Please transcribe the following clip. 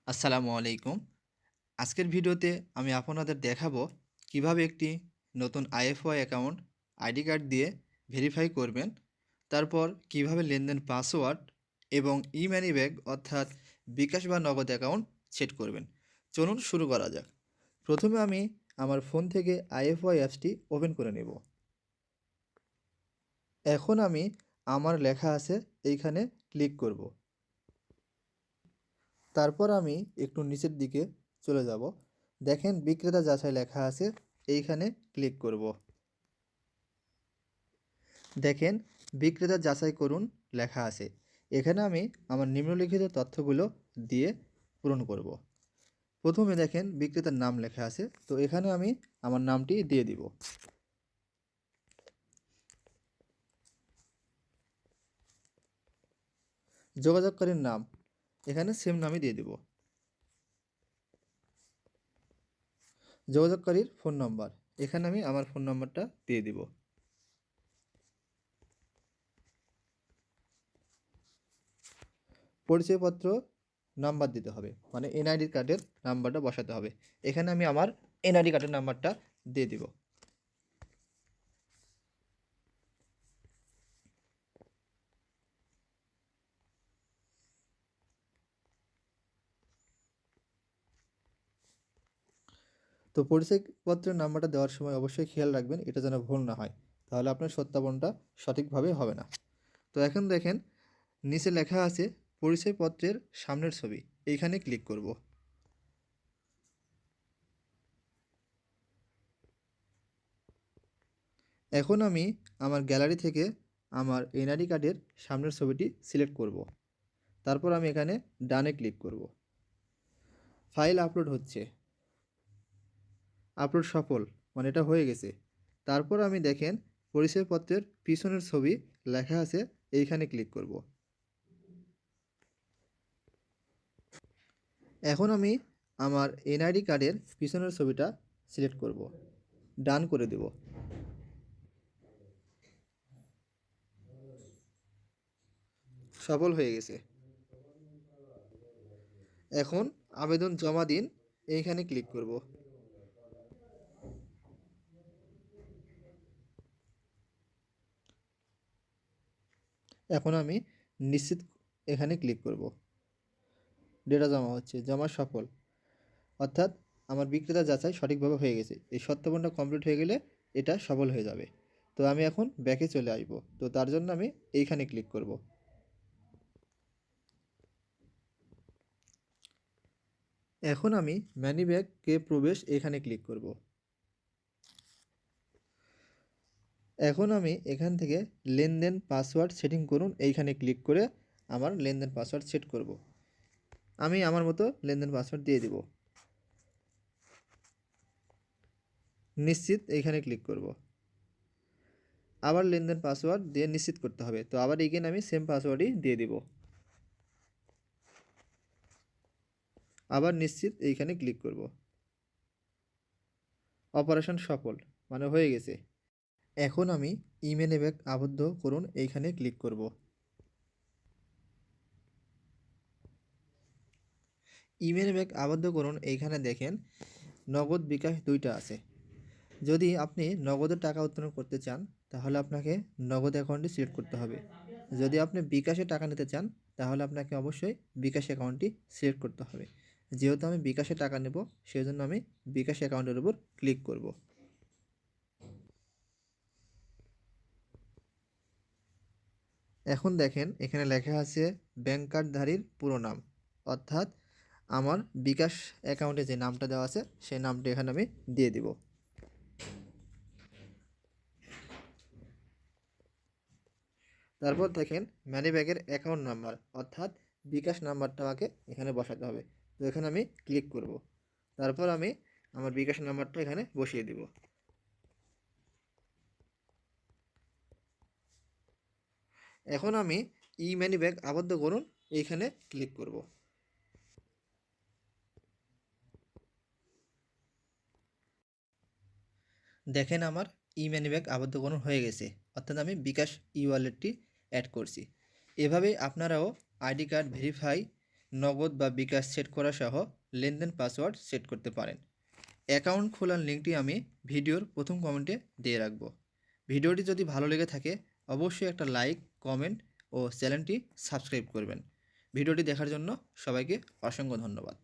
আসসালামু আলাইকুম। আজকের ভিডিওতে আমি আপনাদের দেখাবো কিভাবে একটি নতুন আইএফওআই অ্যাকাউন্ট আইডি কার্ড দিয়ে ভেরিফাই করবেন। তারপর কিভাবে লেনদেন পাসওয়ার্ড এবং মানি ব্যাগ অর্থাৎ বিকাশ বা নগদ অ্যাকাউন্ট সেট করবেন। চলুন শুরু করা যাক। প্রথমে আমি আমার ফোন থেকে আইএফওআই অ্যাপসটি ওপেন করে নেব। এখন আমি আমার লেখা আছে এইখানে ক্লিক করব। তারপর আমি একটু নিচের দিকে চলে যাব। দেখেন বিক্রেতা যাচাই লেখা আছে, এইখানে ক্লিক করব। দেখেন বিক্রেতা যাচাই করুন লেখা আছে। এখানে আমি আমার নিম্নলিখিত তথ্যগুলো দিয়ে পূরণ করব। প্রথমে দেখেন বিক্রেতার নাম লেখা আছে, তো এখানে আমি আমার নামটি দিয়ে দিব। যোগাযোগকারীর নাম এখানে সেম নামই দিয়ে দিব। যোগাযোগকারীর ফোন নম্বর এখানে আমি আমার ফোন নম্বরটা দিয়ে দিব। পরিচয়পত্র নাম্বার দিতে হবে, মানে এনআইডি কার্ডের নাম্বারটা বসাতে হবে। এখানে আমি আমার এনআইডি কার্ডের নাম্বারটা দিয়ে দিব। তো পরিচয়পত্রের নাম্বারটা দেওয়ার সময় অবশ্যই খেয়াল রাখবেন এটা যেন ভুল না হয়, তাহলে আপনার সত্যাপনটা সঠিকভাবে হবে না। তো এখন দেখেন নিচে লেখা আছে পরিচয়পত্রের সামনের ছবি, এইখানে ক্লিক করব। এখন আমি আমার গ্যালারি থেকে আমার এনআইডি কার্ডের সামনের ছবিটি সিলেক্ট করব। তারপর আমি এখানে ডানে ক্লিক করব। ফাইল আপলোড হচ্ছে, আপলোড সফল, মানে এটা হয়ে গেছে। তারপর আমি দেখেন পরিচয়পত্রের পিছনের ছবি লেখা আছে, এইখানে ক্লিক করব। এখন আমি আমার এনআইডি কার্ডের পিছনের ছবিটা সিলেক্ট করব, ডান করে দেব। সফল হয়ে গেছে। এখন আবেদন জমা দিন, এইখানে ক্লিক করব। এখন আমি নিশ্চিত এখানে ক্লিক করব। ডেটা জমা হচ্ছে, জমা সফল, অর্থাৎ আমার বিক্রেতা যাচাই সঠিকভাবে হয়ে গেছে। এই সত্যাপনটা কমপ্লিট হয়ে গেলে এটা সফল হয়ে যাবে। তো আমি এখন ব্যাকে চলে আসব, তো তার জন্য আমি এইখানে ক্লিক করব। এখন আমি মানি ব্যাগে প্রবেশ এখানে ক্লিক করব। এখন আমি এখান থেকে লেনদেন পাসওয়ার্ড সেটিং করুন এইখানে ক্লিক করে আমার লেনদেন পাসওয়ার্ড সেট করব। আমি আমার মতো লেনদেন পাসওয়ার্ড দিয়ে দিব। নিশ্চিত এইখানে ক্লিক করব। আবার লেনদেন পাসওয়ার্ড দিয়ে নিশ্চিত করতে হবে, তো আবার এগেন আমি সেম পাসওয়ার্ডই দিয়ে দিব। আবার নিশ্চিত এইখানে ক্লিক করব। অপারেশন সফল, মানে হয়ে গেছে। এখন আমি ইমেলে ব্যাগ আবদ্ধ করুন এইখানে ক্লিক করব। ইমেল ব্যাগ আবদ্ধ করুন এইখানে দেখেন নগদ বিকাশ দুইটা আছে। যদি আপনি নগদের টাকা উত্তোলন করতে চান তাহলে আপনাকে নগদ অ্যাকাউন্টটি সিলেক্ট করতে হবে। যদি আপনি বিকাশে টাকা নিতে চান তাহলে আপনাকে অবশ্যই বিকাশ অ্যাকাউন্টটি সিলেক্ট করতে হবে। যেহেতু আমি বিকাশে টাকা নেব সেই জন্য আমি বিকাশ অ্যাকাউন্টের উপর ক্লিক করব। এখন দেখেন এখানে লেখা আছে ব্যাংক কার্ডধারীর পুরো নাম, অর্থাৎ আমার বিকাশ অ্যাকাউন্টে যে নামটা দেওয়া আছে সেই নামটা এখানে আমি দিয়ে দিব। তারপর দেখেন মানি ব্যাগের অ্যাকাউন্ট নাম্বার অর্থাৎ বিকাশ নাম্বারটা আমাকে এখানে বসাতে হবে। তো এখানে আমি ক্লিক করব। তারপর আমি আমার বিকাশ নাম্বারটা এখানে বসিয়ে দিব। এখন আমি ই মানি ব্যাগ আবদ্ধ করুন এইখানে ক্লিক করব। দেখেন আমার ই মানি ব্যাগ আবদ্ধকরণ হয়ে গেছে, অর্থাৎ আমি বিকাশ ই ওয়ালেটটি অ্যাড করছি। এভাবে আপনারাও আইডি কার্ড ভেরিফাই নগদ বা বিকাশ সেট করা সহ লেনদেন পাসওয়ার্ড সেট করতে পারেন। অ্যাকাউন্ট খোলার লিঙ্কটি আমি ভিডিওর প্রথম কমেন্টে দিয়ে রাখব। ভিডিওটি যদি ভালো লেগে থাকে অবশ্যই একটা লাইক, কমেন্ট ও চ্যানেলটি সাবস্ক্রাইব করবেন। ভিডিওটি দেখার জন্য সবাইকে অসংখ্য ধন্যবাদ।